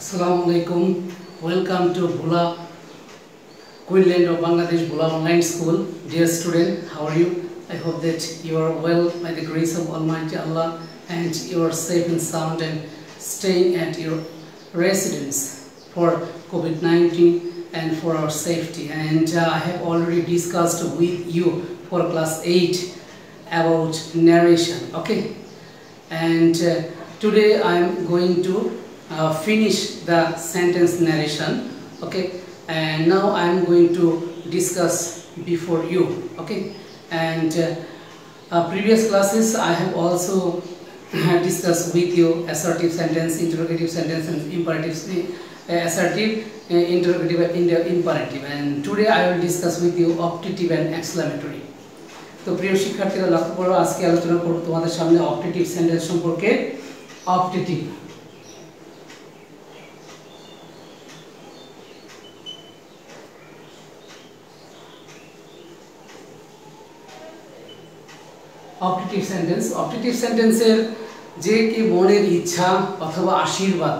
Assalamualaikum. Welcome to Bula, Queenland of Bangladesh, Bula Online School. Dear student, how are you? I hope that you are well by the grace of Almighty Allah and you are safe and sound and staying at your residence for COVID-19 and for our safety. And I have already discussed with you for class 8 about narration. Okay, and today I am going to finish the sentence narration. Okay, and now I am going to discuss before you. Okay, and previous classes I have also discussed with you assertive sentence, interrogative sentence, and imperative, assertive, interrogative, and imperative. And today I will discuss with you optative and exclamatory. তো প্রিয় শিক্ষার্থীরা লক্ষ্য করো, আজকে আলোচনা করব তোমাদের সামনে অপটেটিভ সেন্টেন্স সম্পর্কে। অপটেটিভ অপটেটিভ সেন্টেন্সের যে কি মনের ইচ্ছা অথবা আশীর্বাদ,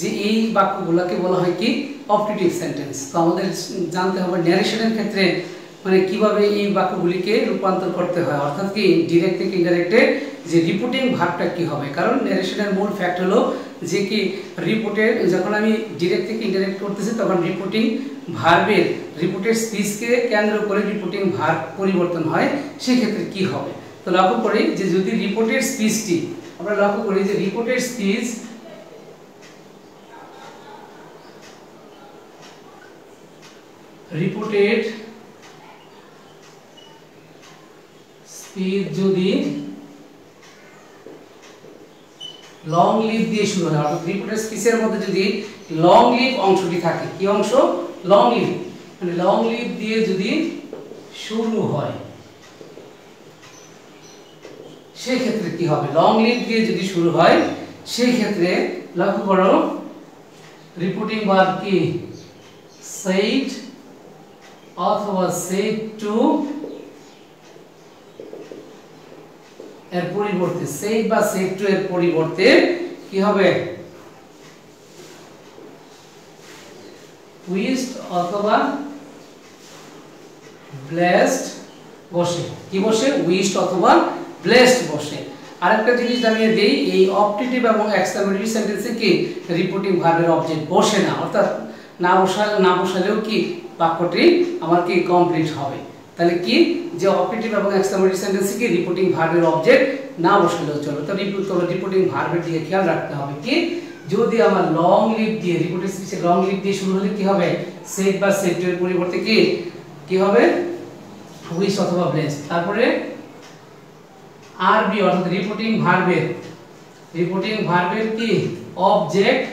যে এই বাক্যগুলোকে বলা হয় কি অপটেটিভ সেন্টেন্স। তো আমাদের জানতে হবে ন্যারেশনের ক্ষেত্রে মানে কিভাবে এই বাক্যগুলিকে রূপান্তর করতে হয়, অর্থাৎ কি ডিরেক্ট থেকে ইনডাইরেক্টে যে রিপোর্টিং ভার্বটা কি হবে। কারণ ন্যারেশনের মূল ফ্যাক্ট হলো যে কি রিপোর্টের, যখন আমি ডিরেক্ট থেকে ইনডাইরেক্ট করতেছি তখন রিপোর্টিং ভার্বের রিপোর্টের স্পিচকে কেন্দ্র করে রিপোর্টিং ভার্ব পরিবর্তন হয়, সেই ক্ষেত্রে কি হবে। তো লক্ষ্য করি যে যদি রিপোর্টের স্পিচটি আমরা লক্ষ্য করি যে রিপোর্টের স্পিচ যদি লং লিভ দিয়ে শুরু হয়, অর্থাৎ রিপোর্টের স্পিচের মধ্যে যদি লং লিভ অংশটি থাকে, কি অংশ? লং লিভ, মানে লং লিভ দিয়ে যদি শুরু হয় সেই ক্ষেত্রে কি হবে? লং লিভ দিয়ে যদি শুরু হয় সেই ক্ষেত্রে লক্ষ্য করো রিপোর্টিং ভার্ব কি said অথবা said to এর পরিবর্তে said বা said to এর পরিবর্তে কি হবে? wished অথবা blessed বসে। কি বসে? wished অথবা blessed বসে। আরেকটা জিনিস জানিয়ে দেই, এই অপটেটিভ এবং এক্সক্লেমেটরি সেন্টেন্সে কি রিপোর্টিং ভার্বের অবজেক্ট বসে না, অর্থাৎ না বসালেও কি বাক্যটি আমার কি কমপ্লিট হবে। তাহলে কি যে অপটেটিভ এবং এক্সক্লেমেটরি সেন্টেন্সে কি রিপোর্টিং ভার্বের অবজেক্ট না বসালেও চলে। তো রিপোর্টিং ভার্বের দিকে খেয়াল রাখতে হবে কি যদি আমার লং লিভ দিয়ে রিপোর্টের স্পিচে লং লিভ দিয়ে শুরু হলে কি হবে? সেড বা সেড এর পরিবর্তে কি হবে? উইশ অথবা ব্লেসড। তারপরে আরবি অর্থাৎ রিপোর্টিং ভার্বের কি অবজেক্ট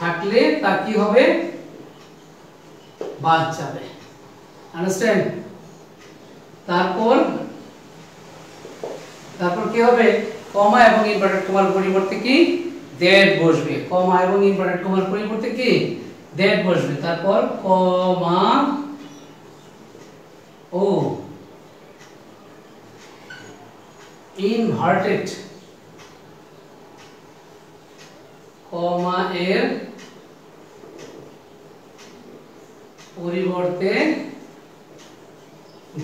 থাকলে তার কি হবে? বাদ যাবে। আন্ডারস্ট্যান্ড? তারপর কি হবে? কমা এবং ইনভার্টেড কমার পরিবর্তে কি দ্যাট বসবে। কমা এবং ইনভার্টেড কমার পরিবর্তে কি দ্যাট বসবে। তারপর কমা ও ইনভার্টেড কমা এর পরিবর্তে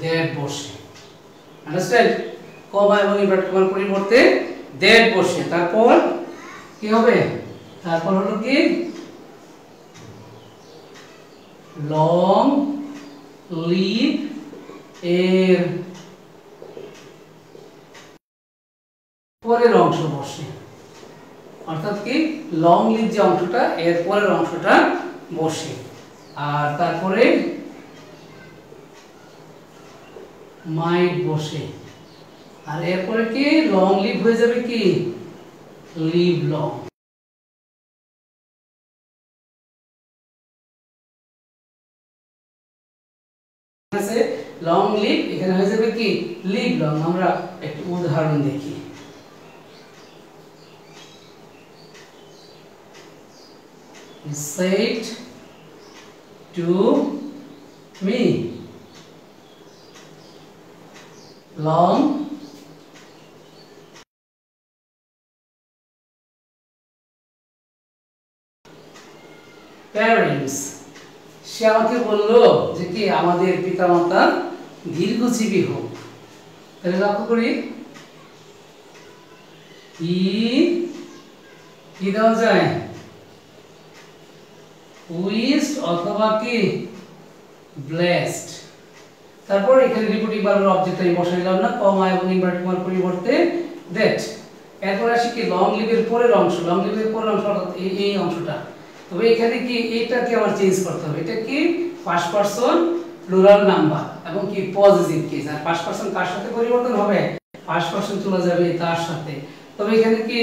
দ্যাট বসে। আন্ডারস্ট্যান্ড? কমা এবং ইনভার্টেড কমার পরিবর্তে দ্যাট বসে। তারপর কি হবে? তারপর হলো কি লং লিভ এর পরের অংশ বসে, অর্থাৎ কি লং লিভ যে অংশটা এর পরের অংশটা বসে। আর তারপরে মাইট বসে, আর এরপরে কি লং লিভ হয়ে যাবে কি লিভ লং। লং লিভ এখানে হয়ে যাবে কি লিভ লং। আমরা একটি উদাহরণ দেখি। He said to me long parents. সে আমাকে বললো যে কি আমাদের পিতামাতা দীর্ঘজীবী হোক। তাহলে লক্ষ্য করি, কি দেওয়া যায়, উইশড অথবা কি ব্লেসড। তারপর এখানে রিপিটিং ভার্বের অবজেক্ট আমি বসাইলাম না, কমা এবং ইনভার্টেড কমার পরিবর্তে দ্যাট। এরপর আসি কি লং লিভের পরের অংশ, লং লিভের পরের অংশ অর্থাৎ এই অংশটা। তবে এখানে কি এটাকে আমার চেঞ্জ করতে হবে, এটা কি ফার্স্ট পারসন প্লুরাল নাম্বার এবং কি পজিটিভ কেস। আর ফার্স্ট পারসন কার সাথে পরিবর্তন হবে, ফার্স্ট পারসন চলে যাবে তার সাথে। তবে এখানে কি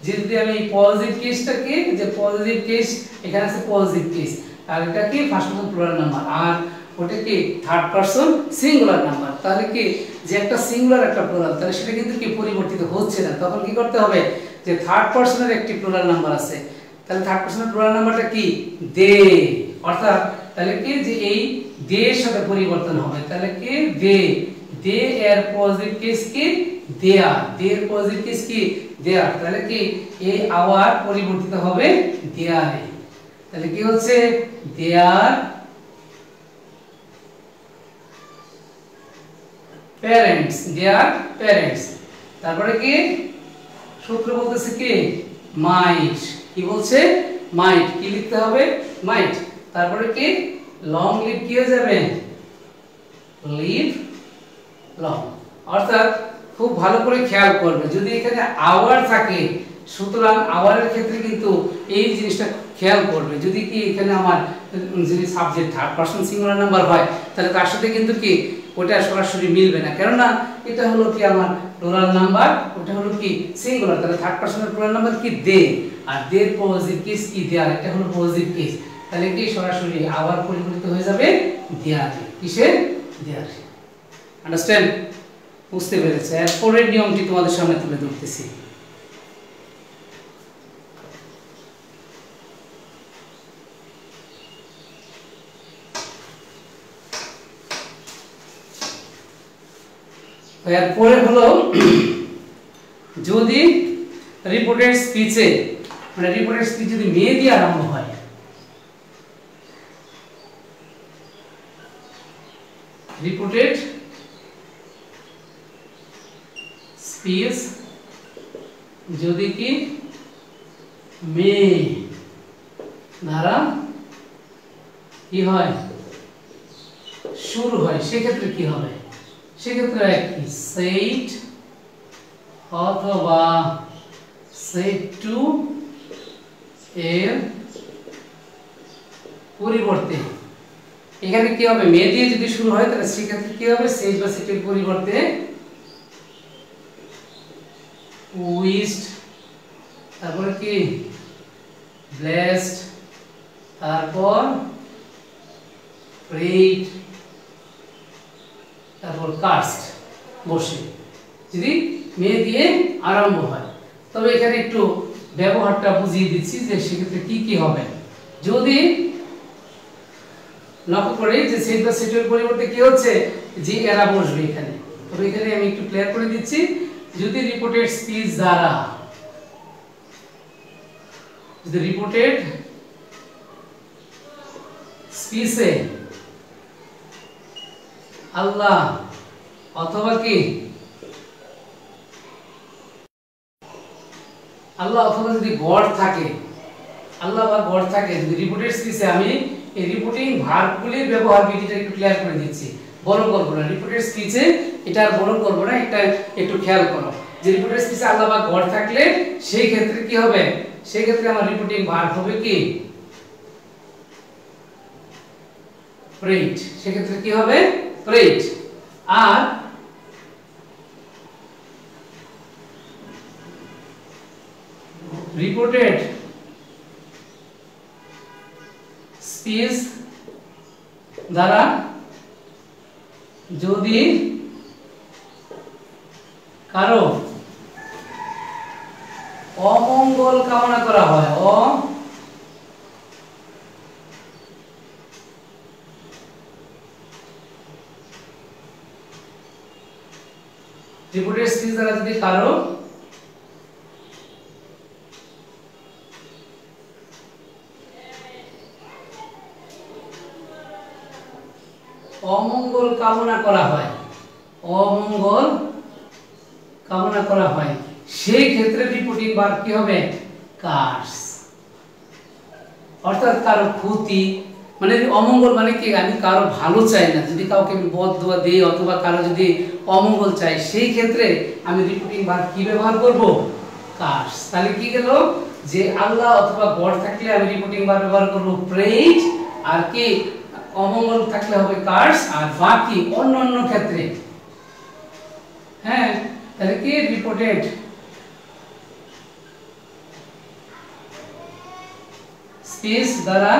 যদি আমি পজিটিভ কেসটাকে, যে পজিটিভ কেস এখানে আছে পজিটিভ কেস, আর এটা কি ফার্স্ট পারসন প্লুরাল নাম্বার, আর ওটা কি থার্ড পারসন সিঙ্গুলার নাম্বার। তাহলে কি যে একটা সিঙ্গুলার একটা প্লুরাল, তাহলে সেটা কিন্তু কি পরিবর্তিত হচ্ছে না। তখন কি করতে হবে, যে থার্ড পারসনের একটি প্লুরাল নাম্বার আছে, তাহলে থার্ড পারসনের প্লুরাল নাম্বারটা কি দে। অর্থাৎ তাহলে কি যে এই দে এর সাথে পরিবর্তন হবে, তাহলে কি দে, দে এর পজিটিভ কেস কি দেয়ার, দে এর পজিটিভ কেস কি দেয়ার। তাহলে কি এই আওয়ার পরিবর্তিত হবে দেয়ারে। তাহলে কি হচ্ছে দেয়ার প্যারেন্টস, দেয়ার প্যারেন্টস। তারপরে কি সূত্র বলতেছে কি মাইট, কি বলছে মাইট, কি লিখতে হবে মাইট। তারপরে কি লং লিভ কি হয়ে যাবে লিভ লং। অর্থাৎ খুব ভালো করে খেয়াল করবে, যদি এখানে আওয়ার থাকে সুতরাং আওয়ারের ক্ষেত্রে কিন্তু এই জিনিসটা খেয়াল করবে। যদি কি এখানে আমার যদি subject third person singular number হয়, তাহলে তার সাথে কিন্তু কি ওটা সরাসরি মিলবে না, কেননা এটা হলো কি আমার প্লুরাল নাম্বার, ওটা হলো কি সিঙ্গুলার। তাহলে থার্ড পারসনের প্লুরাল নাম্বার কি দে, আর দের পজিটিভ কেস কি দেয়ার, এটা হলো পজিটিভ কেস। তাহলে কি সরাসরি আবার পরিবর্তিত হয়ে যাবে দেয়ারে, কিসে দেয়ারে। আন্ডারস্ট্যান্ড, বুঝতে পেরেছে? এর পরের নিয়মটি তোমাদের সামনে তুলে ধরতেছি। এরপরে হলো যদি রিপোর্টেড স্পিচে, মানে রিপোর্টেড স্পিচ যদি মে দিয়ে আরম্ভ হয়, রিপোর্টেড স্পিচ যদি কি মে দ্বারা কি হয় শুরু হয়, সেক্ষেত্রে কি হবে, সেক্ষেত্রে কি said অথবা said to এর পরিবর্তে এখানে কি হবে, মে দিয়ে যদি শুরু হয় তাহলে সেক্ষেত্রে কি হবে, said বা said এর পরিবর্তে wished, তারপরে কি blessed, তারপর prayed, তারপর কাস্ট বসে যদি মে দিয়ে আরম্ভ হয়। তবে এখানে একটু ব্যবহারটা বুঝিয়ে দিচ্ছি যে সেক্ষেত্রে কি কি হবে। যদি লক্ষ্য করি যে সেট বা সেটের পরিবর্তে কি হচ্ছে, যে এরা বসবে এখানে। তবে এখানে আমি একটু ক্লিয়ার করে দিচ্ছি, যদি রিপোর্টেড স্পিচ দ্বারা, যদি রিপোর্টেড স্পিচে আল্লাহ অথবা কি আল্লাহ অথবা যদি গড থাকে, আল্লাহ বা গড থাকে, যদি রিপোর্টেড স্পিচে, আমি এই রিপোর্টিং ভার্বগুলির ব্যবহার বিধিটা একটু ক্লিয়ার করে দিচ্ছি, বড় করব না রিপোর্টেড স্পিচে, এটা আর বড় করব না, এটা একটু খেয়াল করো যে রিপোর্টেড স্পিচে আল্লাহ বা গড থাকলে সেই ক্ষেত্রে কি হবে, সেই ক্ষেত্রে আমার রিপোর্টিং ভার্ব হবে কি প্রেইড, সেক্ষেত্রে কি হবে প্রেইড। আর রিপোর্টেড স্পিচ দ্বারা যদি কারো অমঙ্গল কামনা করা হয়, রিপোর্টেড স্পিচ দ্বারা যদি কারো অমঙ্গল কামনা করা হয়, অমঙ্গল কামনা করা হয়, সেই ক্ষেত্রে রিপোর্টিং ভার্ব কি হবে? কার্স। অর্থাৎ কারো ক্ষতি, মানে অমঙ্গল মানে কি, আমি কারো ভালো চাই না, যদি কাউকে আমি বদদুয়া দেই অথবা কারো যদি অমঙ্গল চাই, সেই ক্ষেত্রে আমি রিপোর্টিং ভার্ব কি ব্যবহার করব? কার্স। তাহলে কি গেল যে আল্লাহ অথবা গড থাকলে আমি রিপোর্টিং ভার্ব ব্যবহার করব প্রেজ, আর কি অমঙ্গল থাকলে হবে কার্স, আর বাকি অন্যান্য ক্ষেত্রে, হ্যাঁ, তাহলে কি রিপোর্টেড স্পিচ দ্বারা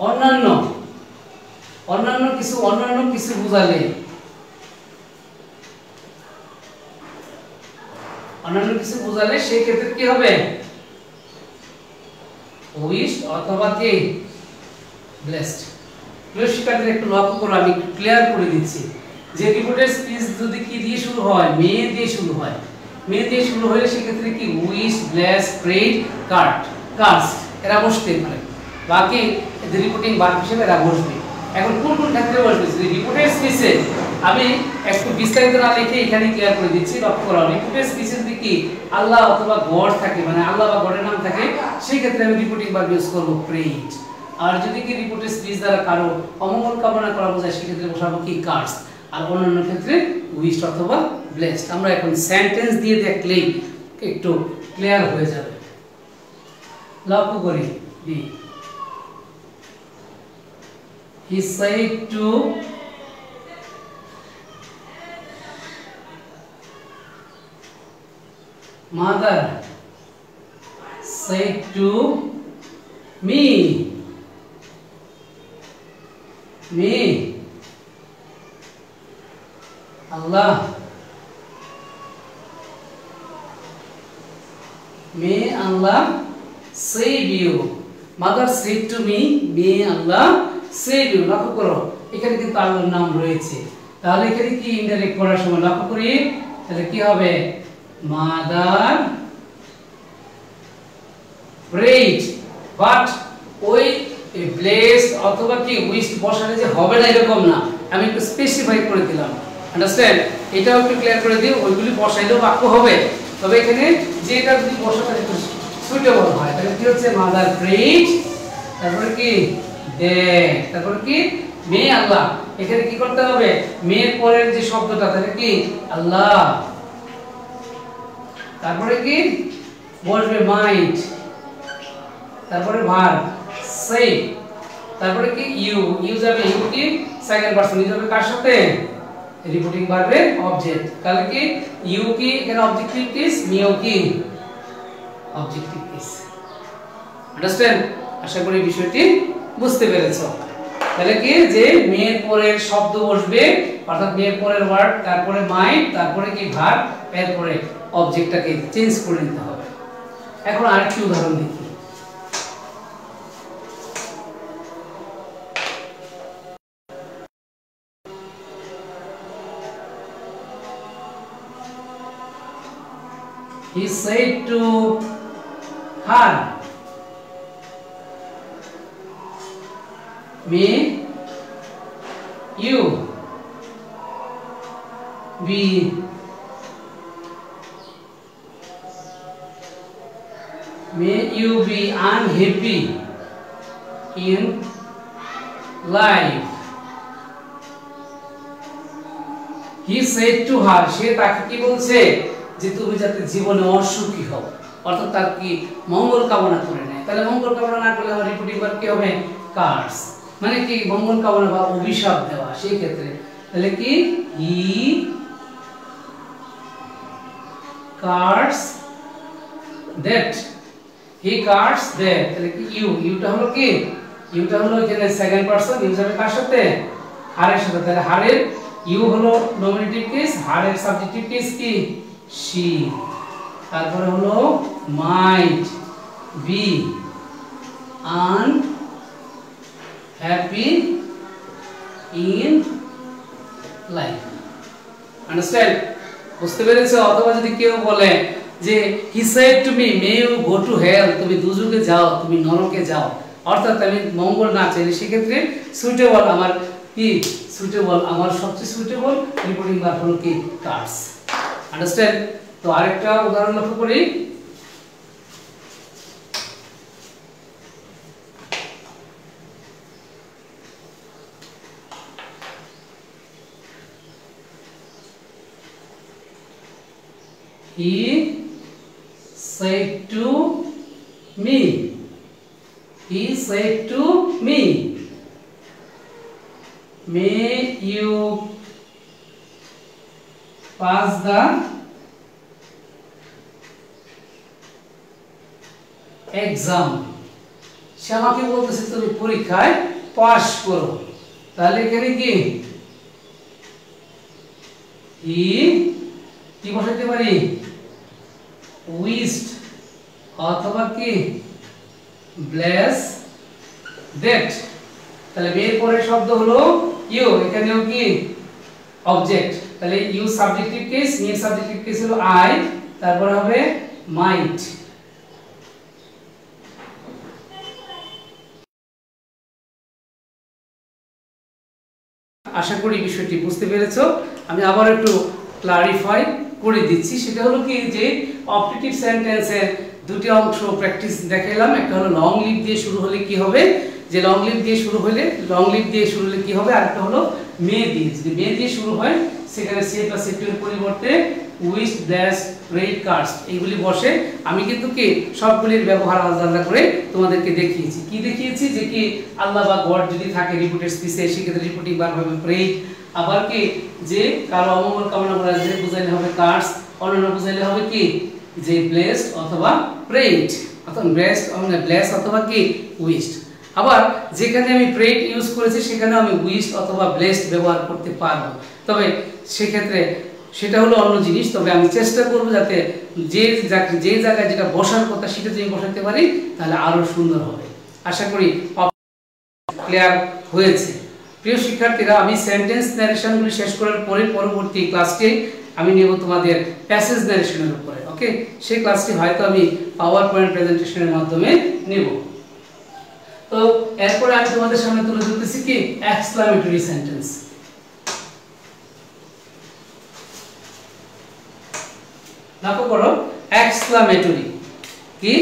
অন্যান্য কিছু বুঝালে, সেই ক্ষেত্রে কি হবে? উইশড অথবা কি ব্লেসড। প্রিয় শিক্ষার্থীরা একটু লক্ষ্য করো, আমি ক্লিয়ার করে দিচ্ছি যে রিপোর্টেড স্পিচ যদি কি দিয়ে শুরু হয়? মে দিয়ে শুরু হয়। মে দিয়ে শুরু হলে সেক্ষেত্রে কি উইশ, ব্লেস, প্রেড, কার্স এরা বসতে পারে, বাকি রিপোর্টিং ভার্ব হিসেবে এরা বসবে। এখন কোন কোন ক্ষেত্রে বসবে? যদি রিপোর্টেড স্পিচে, আমি একটু বিস্তারিত না লিখে এখানে ক্লিয়ার করে দিচ্ছি, লক্ষ্য করো। রিপোর্টেড স্পিচে যদি কি আল্লাহ অথবা গড থাকে, মানে আল্লাহ বা গডের নাম থাকে, সেই ক্ষেত্রে আমি রিপোর্টিং ভার্ব ইউজ করব প্রেজ। আর যদি কি রিপোর্টেড স্পিচ দ্বারা কারো অমঙ্গল কামনা করা বোঝায়, সেক্ষেত্রে বসাবো কি কার্স, আর অন্যান্য ক্ষেত্রে উইশড অথবা ব্লেসড। আমরা এখন সেন্টেন্স দিয়ে দেখলেই একটু ক্লিয়ার হয়ে যাবে। লক্ষ্য করি, B he said to mother said to me Allah, may Allah save you. Mother said to me, may Allah save you. লক্ষ্য করো এখানে কিন্তু আল্লাহর নাম রয়েছে, তাহলে এখানে কি ইনডাইরেক্ট করার সময় লক্ষ্য করি, তাহলে কি হবে? মাদার প্রেড, বাট ওই ব্লেসড অথবা কি উইশড বসালে যে হবে না এরকম না, আমি একটু স্পেসিফাই করে দিলাম। আন্ডারস্ট্যান্ড? এটাও একটু ক্লিয়ার করে দিই, ওইগুলি বসাইলেও বাক্য হবে, তবে এখানে যেটা যদি বসাতে একটু সুইটেবল হয়, তাহলে কি হচ্ছে? মাদার প্রেড, তারপরে কি দে, তারপরে কি মে আল্লাহ। এখানে কি করতে হবে? মের পরের যে শব্দটা, তাহলে কি আল্লাহ, তারপরে কি বসবে মাইট, তারপরে ভার্ব সেই, তারপরে কি ইউ যাবে, ইউ কি সেকেন্ড পারসন, ইউ যাবে কার সাথে? রিপোর্টিং ভার্বের অবজেক্ট। তাহলে কি ইউ কি এখানে অবজেক্টিভ কেস, মিও কি অবজেক্টিভ কেস। আন্ডারস্ট্যান্ড? আশা করি বিষয়টি বুঝতে পেরেছো। তাহলে কি যে মেয়ের পরের শব্দ বসবে, অর্থাৎ মেয়ের পরের ওয়ার্ড, তারপরে মাইন্ড, তারপরে কি ভার্ব, এরপরে অবজেক্টটাকে চেঞ্জ করে নিতে হবে। এখন আরেকটি উদাহরণ দেখি। He said to her, may you be unhappy in life. He said to her, সে তাকে কি বলছে? যে তুমি যাতে জীবনে অসুখী হও, অর্থাৎ তার কি মঙ্গল কামনা করে নেয়। তাহলে মঙ্গল কামনা না করলে আমার রিপোর্টিং ভার্ব কি হবে? কার্স, মানে কি মঙ্গল কামনা বা অভিশাপ দেওয়া, সেই ক্ষেত্রে তাহলে কি he curse that, he curse that, তাহলে কি ইউটা হলো কি, ইউটা হলো এখানে সেকেন্ড পারসন, ইউ যাবে কার সাথে? হারের সাথে। তাহলে হারের ইউ হলো নমিনেটিভ কেস, হারের সাবজেক্টিভ কেস কি she, তারপরে হলো might be unhappy in life. Understand? বুঝতে পেরেছো? অথবা যদি কেউ বলে যে he said to me, may you go to hell, তুমি দুজকে যাও, তুমি নরকে যাও, অর্থাৎ আমি মঙ্গল না চাইলে সেক্ষেত্রে সুইটেবল আমার কি সুইটেবল আমার সবচেয়ে সুইটেবল রিপোর্টিং ভার্ব হলো কি কার্ডস। আন্ডারস্ট্যান্ড? তো আরেকটা উদাহরণ লক্ষ্য করি। He said to me. He said to me, may you pass the exam. সে আমাকে বলতেছে তুমি পরীক্ষায় পাস করো। তাহলে এখানে কি কি বসাতে পারি? উইশড অথবা কি ব্লেস দ্যাট। তাহলে এর পরের শব্দ হলো ইউ, এখানেও কি অবজেক্ট। তাহলে you subjective case, me subjective case হলো আই, তারপর হবে মাইট। আশা করি বিষয়টি বুঝতে পেরেছো। আমি আবার একটু ক্লারিফাই করে দিচ্ছি। সেটা হলো কি যে অবজেক্টিভ সেন্টেন্সের দুটি অংশ প্র্যাকটিস দেখাইলাম। একটা হলো লং লিভ দিয়ে শুরু হলে কি হবে, যে লং লিভ দিয়ে শুরু হলে কি হবে, আরেকটা হলো মে দিয়ে। যদি মে দিয়ে শুরু হয় সেখানে সে বা সেটির পরিবর্তে উইশ ব্লেস প্রেড কার্ডস এইগুলি বসে। আমি কিন্তু কি সবগুলির ব্যবহার আলাদা করে তোমাদেরকে দেখিয়েছি। কি দেখিয়েছি যে কি আল্লাহ বা গড যদি থাকে রিপোর্টেড স্পিচে সেক্ষেত্রে রিপোর্টিং ভার্ব হবে প্রেড। আবার কি যে কারো অমঙ্গল কামনা করা যায় বুঝাইলে হবে কার্ডস, অন্যান্য বুঝাইলে হবে কি যে ব্লেসড অথবা প্রেড অথবা ব্লেস অথবা কি উইশড। আবার যেখানে আমি প্রেড ইউজ করেছি সেখানেও আমি উইশড অথবা ব্লেসড ব্যবহার করতে পারবো, তবে সেক্ষেত্রে সেটা হলো অন্য জিনিস। তবে আমি চেষ্টা করব যাতে যে জায়গায় যেটা বসার কথা সেটা যদি বসাতে পারি তাহলে আরো সুন্দর হবে। আশা করি ক্লিয়ার হয়েছে। প্রিয় শিক্ষার্থীরা, আমি সেন্টেন্স ন্যারেশনগুলি শেষ করার পরে পরবর্তী ক্লাসটি আমি নেব তোমাদের প্যাসেজ ন্যারেশনের উপরে। ওকে, সেই ক্লাসটি হয়তো আমি পাওয়ার পয়েন্ট প্রেজেন্টেশনের মাধ্যমে নেব। তো এরপরে আমি তোমাদের সামনে তুলে ধরতেছি কি এক্সক্লামেটরি সেন্টেন্স। লক্ষ্য করো, এক্সক্লামেটরি কি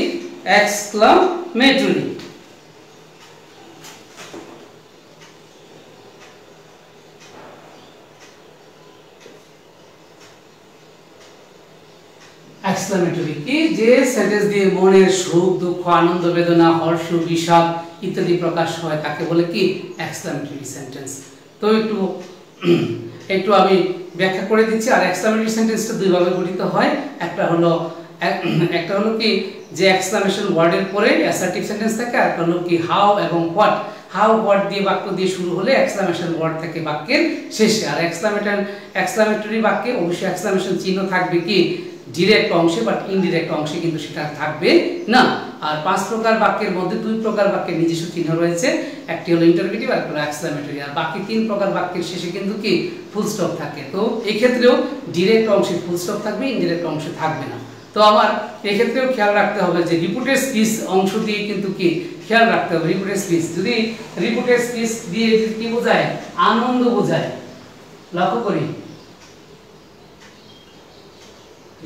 এক্সক্লামেটরি। এক্সক্লামেটরি কি যে সেন্টেন্স দিয়ে মনের সুখ দুঃখ আনন্দ বেদনা হর্ষ বিষাদ ইত্যাদি প্রকাশ হয় তাকে বলে কি এক্সক্লামেটরি সেন্টেন্স। তো একটু আমি ব্যাখ্যা করে দিচ্ছি। আর এক্সক্লামেটরি সেন্টেন্সটা দুই ভাবে গঠিত হয়। একটা হলো কি যে এক্সক্লামেশন ওয়ার্ডের পরে অ্যাসার্টিভ সেন্টেন্স থাকে, আর একটা হলো কি হাউ এবং হোয়াট। হাউ হোয়াট দিয়ে বাক্য দিয়ে শুরু হলে এক্সক্লামেশন ওয়ার্ড থাকে বাক্যের শেষে। আর এক্সক্লামেটরি বাক্যে অবশ্যই এক্সক্লামেশন চিহ্ন থাকবে কি ডিরেক্ট অংশে, বাট ইনডিরেক্ট অংশে কিন্তু সেটা থাকবে না। আর 5 প্রকার বাক্যের মধ্যে 2 প্রকার বাক্যের নিজস্ব চিহ্ন রয়েছে, একটি হলো ইন্টারোগেটিভ আর একটা হলো এক্সক্লামেটরি। আর বাকি 3 প্রকার বাক্যের শেষে কিন্তু কি ফুল স্টপ থাকে। তো এই ক্ষেত্রেও ডিরেক্ট অংশে ফুল স্টপ থাকবে, ইনডিরেক্ট অংশে থাকবে না। তো আমার এই ক্ষেত্রেও খেয়াল রাখতে হবে যে রিপোর্টেড স্পিচ অংশ দিয়ে কিন্তু কি খেয়াল রাখতে হবে। রিপোর্টেড স্পিচ যদি রিপোর্টেড স্পিচ দিয়ে কি বোঝায় আনন্দ বোঝায়, লক্ষ্য করি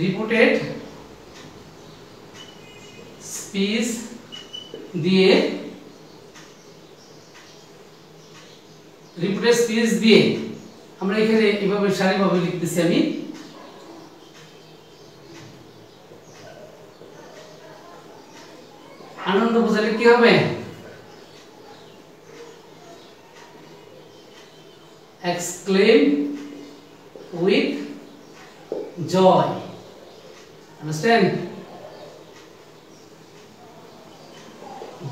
রিপোর্টেড স্পিচ দিয়ে আমরা এখানে এভাবে সারিভাবে লিখতেছি। আমি আনন্দ বোঝালে কি হবে exclaim with joy. Understand?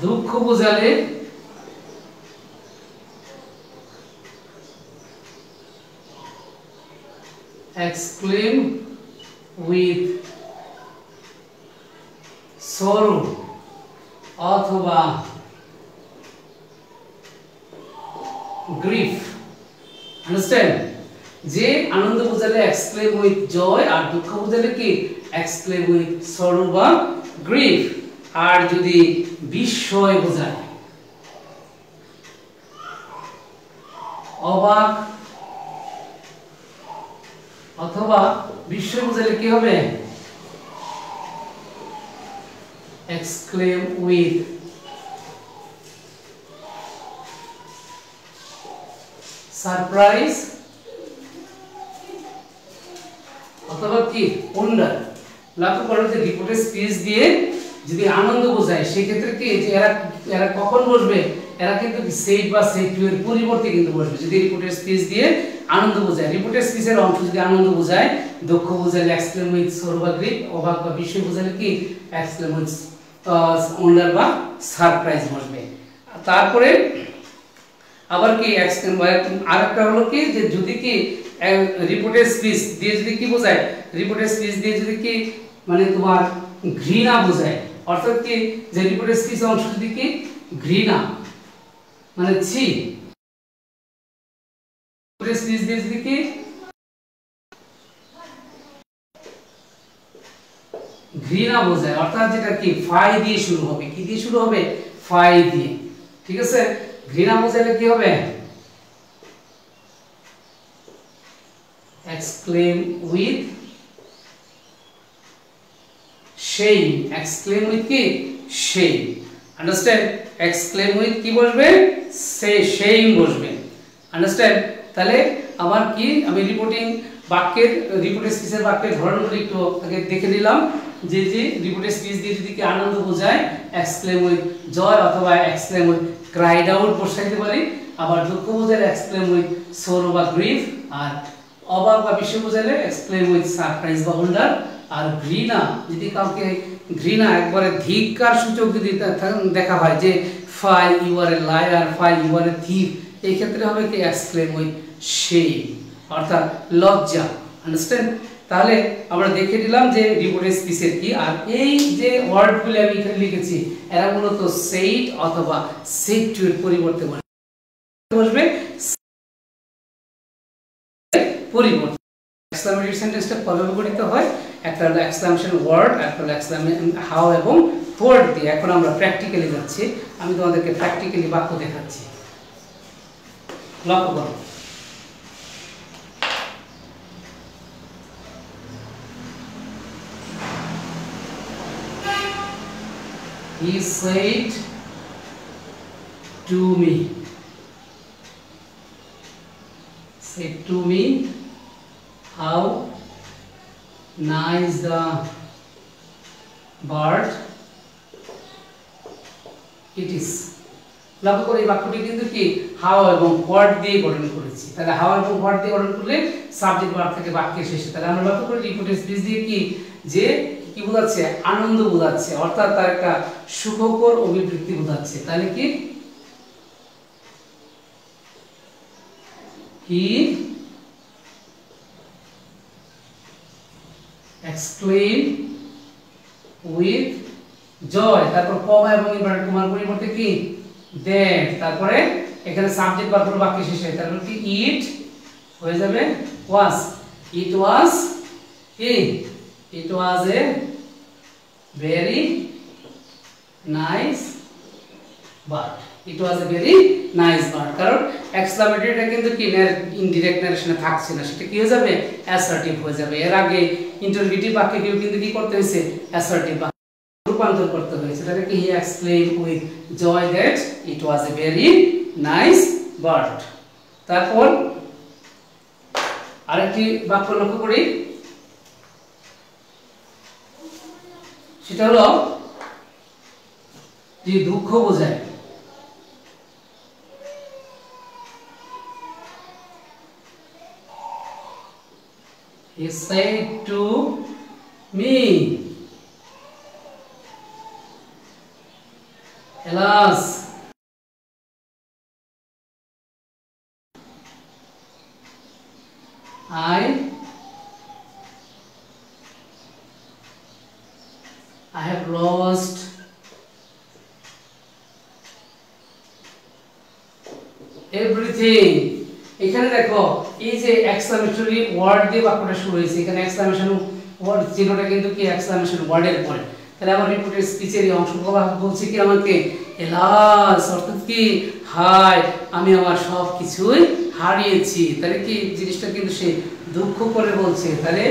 দুঃখ বোঝালে exclaim with sorrow অথবা grief. Understand? যে আনন্দ বোঝালে exclaim with joy আর দুঃখ বোঝালে কি exclaim with sorrow বা grief। আর যদি বিস্ময় বোঝায় অবাক অথবা বিস্ময় বোঝালে কি হবে exclaim with surprise অথবা কি wonder লক্ষ্য করো যে রিপোর্টের স্পিচ দিয়ে যদি আনন্দ বোঝায় সেই ক্ষেত্রে কি যে এরা কখন বসবে এরা কিন্তু সেট বা সেট টু এর পরিবর্তে কিন্তু বসবে যদি রিপোর্টের স্পিচ দিয়ে আনন্দ বোঝায় রিপোর্টের স্পিচের অংশ যদি আনন্দ বোঝায় দুঃখ বোঝালে এক্সক্লেম উইথ সর্বাগ্রিক অবাক বা বিস্ময় বোঝালে কি এক্সক্লেম উইথ ওয়ান্ডার বা সারপ্রাইজ বসবে তারপরে আবার কি আরেকটা হলো কি যে যদি কি রিপোর্টের স্পিচ দিয়ে যদি কি বোঝায় রিপোর্টের স্পিচ দিয়ে যদি কি মানে তোমার ঘৃণা বোঝায় অর্থাৎ কি যে রিপোর্টের স্পিচ অংশ যদি কি ঘৃণা মানে ছি রিপোর্টের স্পিচ দিয়ে যদি কি ঘৃণা বোঝায় অর্থাৎ যেটা কি ফাই দিয়ে শুরু হবে কি দিয়ে শুরু হবে ফাই দিয়ে ঠিক আছে ঘৃণা বোঝালে কি হবে exclaim with shame exclaim with কি shame understand exclaim with কি বসবে shame বসবে understand তাহলে আবার কি আমি রিপোর্টের স্পিচের বাক্যের ধরনগুলো একটু আগে দেখে নিলাম যে রিপোর্টের স্পিচ দিয়ে যদি কি আনন্দ বোঝায় exclaim with joy অথবা exclaim with cried out বসাইতে পারি আবার দুঃখ বোঝালে exclaim with sorrow বা grief আর অবাক বা বিস্ময় বোঝালে exclaim with surprise বা wonder আর ঘৃণা যদি কাউকে ঘৃণা একবারে ধিক্কার সূচক যদি দেখা হয় যে if you are a liar if you are a thief এই ক্ষেত্রে হবে কি exclaim with shame অর্থাৎ লজ্জা আন্ডারস্ট্যান্ড তাহলে আমরা দেখে দিলাম যে রিপোর্টের স্পিচের কি আর এই যে ওয়ার্ডগুলো আমি এখানে লিখেছি এরা মূলত সেইট অথবা সেট টু এর পরিবর্তে বসবে পরিবর্তে এক্সক্লেমেটরি সেন্টেন্সটা কিভাবে গঠিত হয় একটা হলো এক্সক্লেমেশন ওয়ার্ড একটা হলো এক্সক্লেমেশন হাউ এবং ওয়ার্ড দিয়ে এখন আমরা প্র্যাকটিক্যালি যাচ্ছি আমি তোমাদেরকে প্র্যাকটিক্যালি বাক্য দেখাচ্ছি লক্ষ্য করো He said to me how nice the bird it is লক্ষ্য করে এই বাক্যটি কিন্তু কি হাউ এবং হোয়াট দিয়ে গঠন করেছি তাহলে হাউ এবং হোয়াট দিয়ে গঠন করলে সাবজেক্ট ভার্ব থেকে বাক্যের শেষে তাহলে আমরা লক্ষ্য করি রিপোর্টের স্পিচ দিয়ে কি বোঝাচ্ছে আনন্দ বোঝাচ্ছে অর্থাৎ তার একটা সুখকর অভিব্যক্তি বোঝাচ্ছে তাহলে কি he exclaimed with joy তারপর কমা এবং ইনভার্টেড কমার পরিবর্তে কি that তারপরে এখানে সাবজেক্ট ভার্ব হলো বাক্যের শেষে তাহলে কি it হয়ে যাবে was it was a very nice bird it was a very nice bird কারণ এক্সক্লেমেটরিটা কিন্তু কি ইনডিরেক্ট নারেশনে থাকছে না সেটা কি হয়ে যাবে অ্যাসার্টিভ হয়ে যাবে এর আগে ইন্টারোগেটিভ বাক্যকেও কিন্তু কি করতে হয়েছে অ্যাসার্টিভ বাক্যে রূপান্তর করতে হয়েছে তাহলে কি he exclaimed with joy that it was a very nice bird তারপর আরেকটি বাক্য লক্ষ্য করি সেটা হলো যে দুঃখ বোঝায় he said to me alas I have lost everything এখানে দেখো এই যে এক্সক্লেমেটরি ওয়ার্ড দিয়ে বাক্যটা শুরু হয়েছে এখানে এক্সক্লেমেশন ওয়ার্ড চিহ্নটা কিন্তু কি এক্সক্লেমেশন ওয়ার্ডের পরে তাহলে আমার রিপোর্টের স্পিচের এই অংশগুলো বলছি কি আমাকে এলাস অর্থাৎ কি হায় আমি আমার সব কিছুই হারিয়েছি, তাহলে কি জিনিসটা কিন্তু সে দুঃখ করে বলছে। তাহলে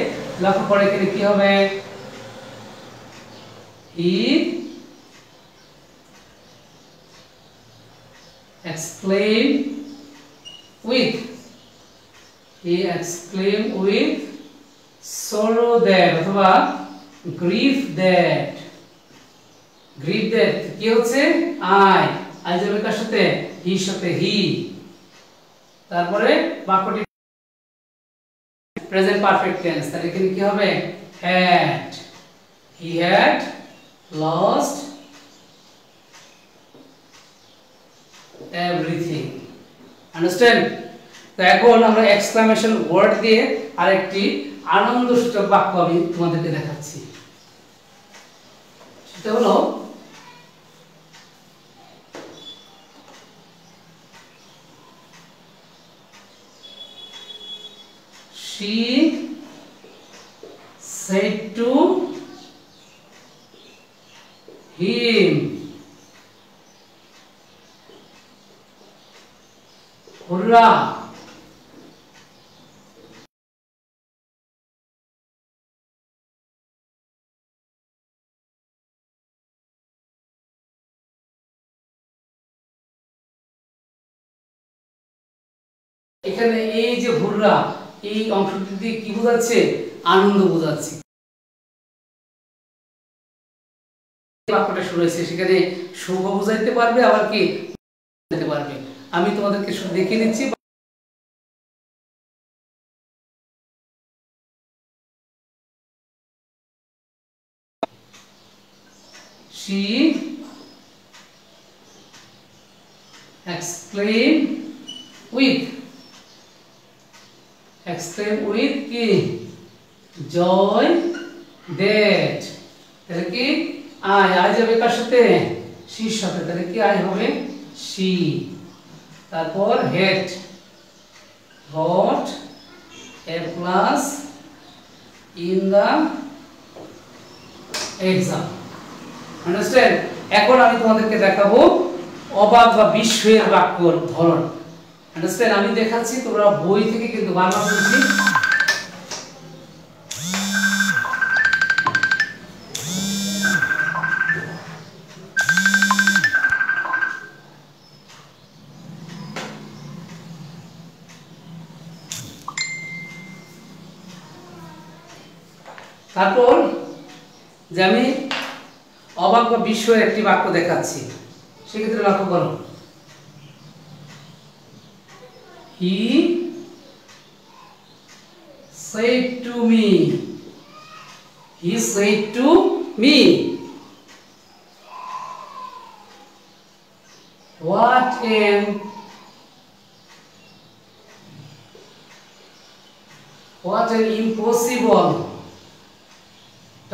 লক্ষ্য করে এখানে কি হবে, he exclaimed with sorrow that অথবা grief that কি হচ্ছে আই যাবে কার সাথে, হি সাথে, হি। তারপরে বাক্যটি প্রেজেন্ট পারফেক্ট টেন্স, তাহলে এখানে কি হবে, had, he had lost everything, understand. তো এখন আমরা এক্সক্লামেশন ওয়ার্ড দিয়ে আরেকটি আনন্দসূচক বাক্য আমি তোমাদেরকে দেখাচ্ছি। সেটা হলো she said to him, hurrah, এখানে এই যে হুররা এই অংশটি দিয়ে কি বোঝাচ্ছে, আনন্দ বোঝাচ্ছে। বাক্যটা শুরু হয়েছে সেখানে শুভ বোঝাইতে পারবে, আবার কি বোঝাইতে পারবে। আমি তোমাদেরকে শুধু দেখিয়ে দিচ্ছি। she exclaimed with কি joy that, তাহলে কি আই যাবে কার সাথে, শির সাথে, তাহলে কি আই হবে she। তারপর had got a plus in the exam, understand. এখন আমি তোমাদেরকে দেখাবো অবাক বা বিস্ময়ের বাক্যর ধরন, আন্ডারস্ট্যান্ড। আমি দেখাচ্ছি, তোমরা বই থেকে কিন্তু বারবার বলছি তারপর যে আমি অবাক বা বিস্ময়ের একটি বাক্য দেখাচ্ছি, সেক্ষেত্রে লক্ষ্য করো, he said to me, what an impossible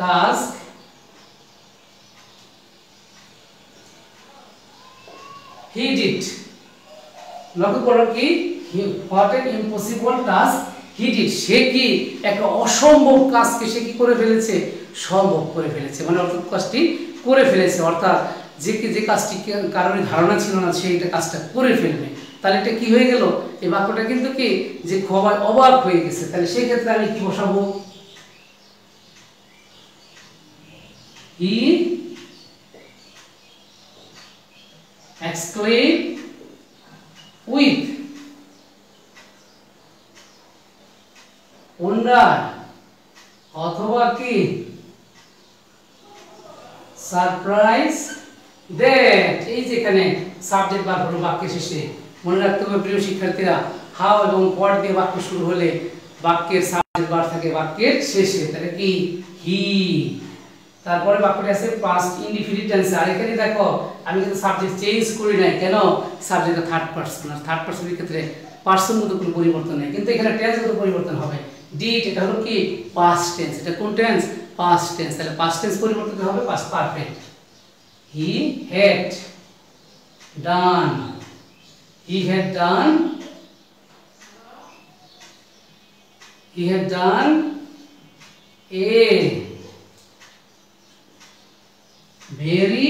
task he did, লক্ষ্য করো কি what an impossible task he did, সে কি একটা অসম্ভব কাজকে সে কি করে ফেলেছে, সম্ভব করে ফেলেছে, মানে অর্থাৎ কাজটি করে ফেলেছে, অর্থাৎ যে কাজটি কারোর ধারণা ছিল না সে এটা কাজটা করে ফেলবে। তাহলে এটা কি হয়ে গেল, এই বাক্যটা কিন্তু কি যে সবাই অবাক হয়ে গেছে। তাহলে সেই ক্ষেত্রে আমি কি বসাবো, he exclaimed with wonder অথবা কি সারপ্রাইজ দ্যাট, এই যেখানে সাবজেক্ট ভার্ব হলো বাক্যের শেষে। মনে রাখতে হবে প্রিয় শিক্ষার্থীরা, হাউ এবং হোয়াট দিয়ে বাক্য শুরু হলে বাক্যের সাবজেক্ট ভার্ব থাকে বাক্যের শেষে, তাহলে কি হি। তারপরে বাক্যটি আছে পাস্ট ইনডিফিনিট টেন্স। আর এখানে দেখো আমি কিন্তু সাবজেক্ট চেঞ্জ করি নাই, কেন, সাবজেক্টটা থার্ড পারসন, আর থার্ড পারসনের ক্ষেত্রে পারসন মতো কোনো পরিবর্তন নেই, কিন্তু এখানে টেন্স মতো পরিবর্তন হবে। ডিড এটা হলো কি পাস্ট টেন্স, এটা কোন টেন্স, পাস্ট টেন্স, তাহলে পাস্ট টেন্স পরিবর্তিত হবে past perfect. He had done, he had done a very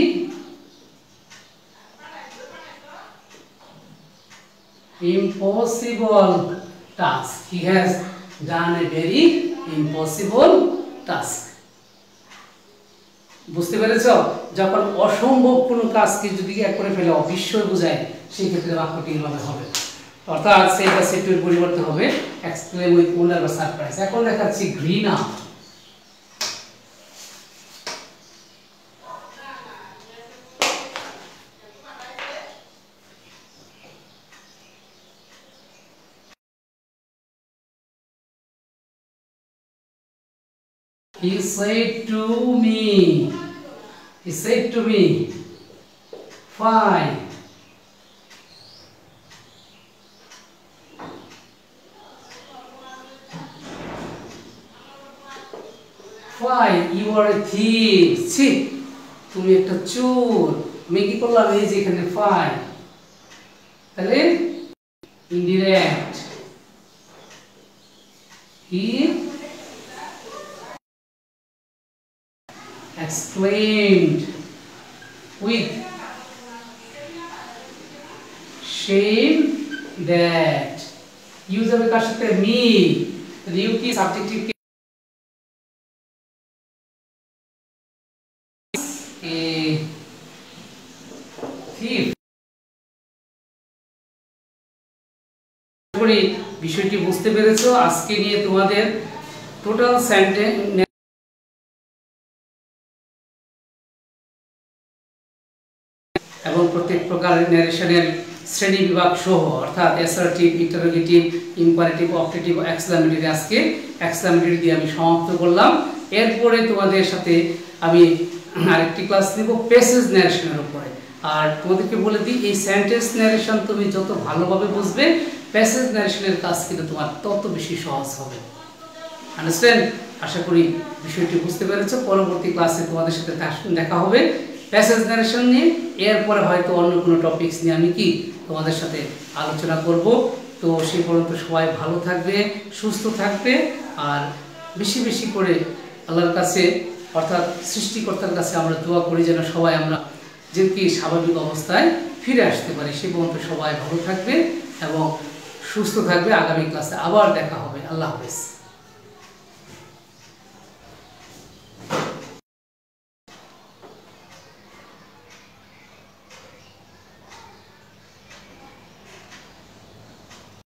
impossible task. He has done a very impossible task. বুঝতে পেরেছো? যখন অসম্ভব কোনো কাজকে যদি এক করে ফেলে অবিশ্বাস্য বোঝায় সেই ক্ষেত্রে বাক্যটি এভাবে হবে। অর্থাৎ সেই বা সেটির পরিবর্তে হবে এক্সপ্লেন উইথ ওয়ান্ডার বা সারপ্রাইজ। এখন দেখাচ্ছি ঘৃণা। He said to me, fine. Fine, you are a thief. See, তুমি একটা চোর। আমি কি করলাম এই যে এখানে ফাইন, তাহলে indirect. He exclaimed with shame that use হবে কার সাথে me, you কি সাবজেক্টিভ a thief। করি বিষয়টি বুঝতে পেরেছো। আজকে নিয়ে তোমাদের টোটাল সেন্টেন্স এবং প্রত্যেক প্রকারের ন্যারেশনের শ্রেণী বিভাগ সহ অর্থাৎ assertive, interrogative, imperative, objective, exclamatory, আজকে এক্সক্লেমেটরি দিয়ে আমি সমাপ্ত করলাম। এরপরে তোমাদের সাথে আমি আরেকটি ক্লাস নেব প্যাসেজ ন্যারেশনের উপরে। আর তোমাদেরকে বলে দিই এই সেন্টেন্স ন্যারেশন তুমি যত ভালোভাবে বুঝবে প্যাসেজ ন্যারেশনের কাজ কিন্তু তোমার তত বেশি সহজ হবে। আন্ডারস্ট্যান্ড? আশা করি বিষয়টি বুঝতে পেরেছো। পরবর্তী ক্লাসে তোমাদের সাথে দেখা হবে প্যাসেজ ন্যারেশন নিয়ে। এরপরে হয়তো অন্য কোনো টপিকস নিয়ে আমি কি তোমাদের সাথে আলোচনা করব। তো সেই পর্যন্ত সবাই ভালো থাকবে, সুস্থ থাকবে, আর বেশি বেশি করে আল্লাহর কাছে অর্থাৎ সৃষ্টিকর্তার কাছে আমরা দোয়া করি যেন সবাই আমরা যে কি স্বাভাবিক অবস্থায় ফিরে আসতে পারি। সেই পর্যন্ত সবাই ভালো থাকবে এবং সুস্থ থাকবে। আগামী ক্লাসে আবার দেখা হবে। আল্লাহ হাফেজ।